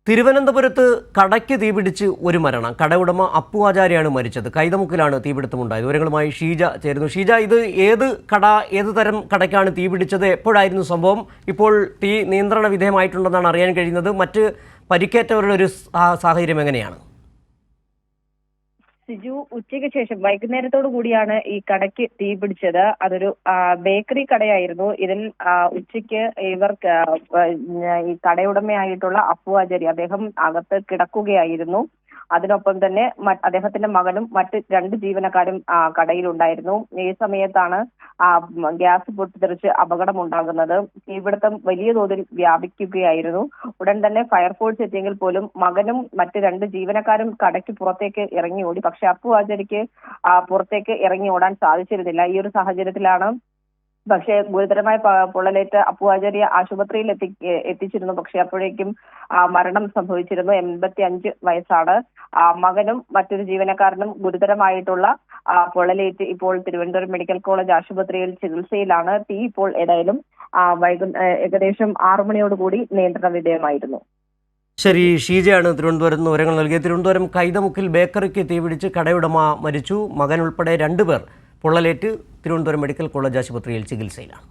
തിരുവനന്തപുരത്ത് കടയ്ക്ക് തീപിടിച്ച് ഒരു മരണം. കടയുടമ അപ്പു ആചാര്യാണ് മരിച്ചത്. കൈതമുക്കിലാണ് തീപിടുത്തമുണ്ടായത്. വിവരങ്ങളുമായി ഷീജ ചേരുന്നു. ഷീജ, ഇത് ഏത് തരം കടയ്ക്കാണ് തീപിടിച്ചത്? എപ്പോഴായിരുന്നു സംഭവം? ഇപ്പോൾ തീ നിയന്ത്രണ വിധേയമായിട്ടുണ്ടെന്നാണ് അറിയാൻ കഴിയുന്നത്. മറ്റ് പരിക്കേറ്റവരുടെ ഒരു സാഹചര്യം എങ്ങനെയാണ്? സിജു, ഉച്ചയ്ക്ക് ശേഷം വൈകുന്നേരത്തോടു കൂടിയാണ് ഈ കടയ്ക്ക് തീ പിടിച്ചത്. അതൊരു ബേക്കറി കടയായിരുന്നു. ഇതിൽ ഉച്ചയ്ക്ക് ഇവർക്ക് ഈ കടയുടമയായിട്ടുള്ള അപ്പു ആചാരി അദ്ദേഹം അകത്ത് കിടക്കുകയായിരുന്നു. അതിനൊപ്പം തന്നെ അദ്ദേഹത്തിന്റെ മകനും മറ്റ് 2 ജീവനക്കാരും കടയിലുണ്ടായിരുന്നു. ഈ സമയത്താണ് ഗ്യാസ് പൊട്ടിത്തെറിച്ച് അപകടമുണ്ടാകുന്നത്. തീപിടുത്തം വലിയ തോതിൽ വ്യാപിക്കുകയായിരുന്നു. ഉടൻ തന്നെ ഫയർഫോഴ്സ് എത്തിയെങ്കിൽ പോലും മകനും മറ്റ് 2 ജീവനക്കാരും കടയ്ക്ക് പുറത്തേക്ക് ഇറങ്ങി ഓടി. പക്ഷെ അപ്പു ആചാരിക്ക് പുറത്തേക്ക് ഇറങ്ങി ഓടാൻ സാധിച്ചിരുന്നില്ല. ഈ ഒരു സാഹചര്യത്തിലാണ് പക്ഷേ ഗുരുതരമായ പൊള്ളലേറ്റ് അപ്പു ആചാര്യ ആശുപത്രിയിൽ എത്തിച്ചിരുന്നു. പക്ഷെ അപ്പോഴേക്കും മരണം സംഭവിച്ചിരുന്നു. 85 വയസ്സാണ്. മകനും മറ്റൊരു ജീവനക്കാരനും ഗുരുതരമായിട്ടുള്ള പൊള്ളലേറ്റ് ഇപ്പോൾ തിരുവനന്തപുരം മെഡിക്കൽ കോളേജ് ആശുപത്രിയിൽ ചികിത്സയിലാണ്. തീ ഇപ്പോൾ ഏതായാലും ഏകദേശം 6 മണിയോടുകൂടി നിയന്ത്രണ വിധേയമായിരുന്നു. ശരി, ഷീജയാണ് തിരുവനന്തപുരത്ത് നിന്ന് വിവരങ്ങൾ നൽകിയത്. തിരുവനന്തപുരം കൈതമുക്കിൽ ബേക്കറിക്ക് തീപിടിച്ച് കടയുടമ മരിച്ചു. മകൻ ഉൾപ്പെടെ 2 പേർ പൊള്ളലേറ്റ് തിരുവനന്തപുരം മെഡിക്കൽ കോളേജ് ആശുപത്രിയിൽ ചികിത്സയിലാണ്.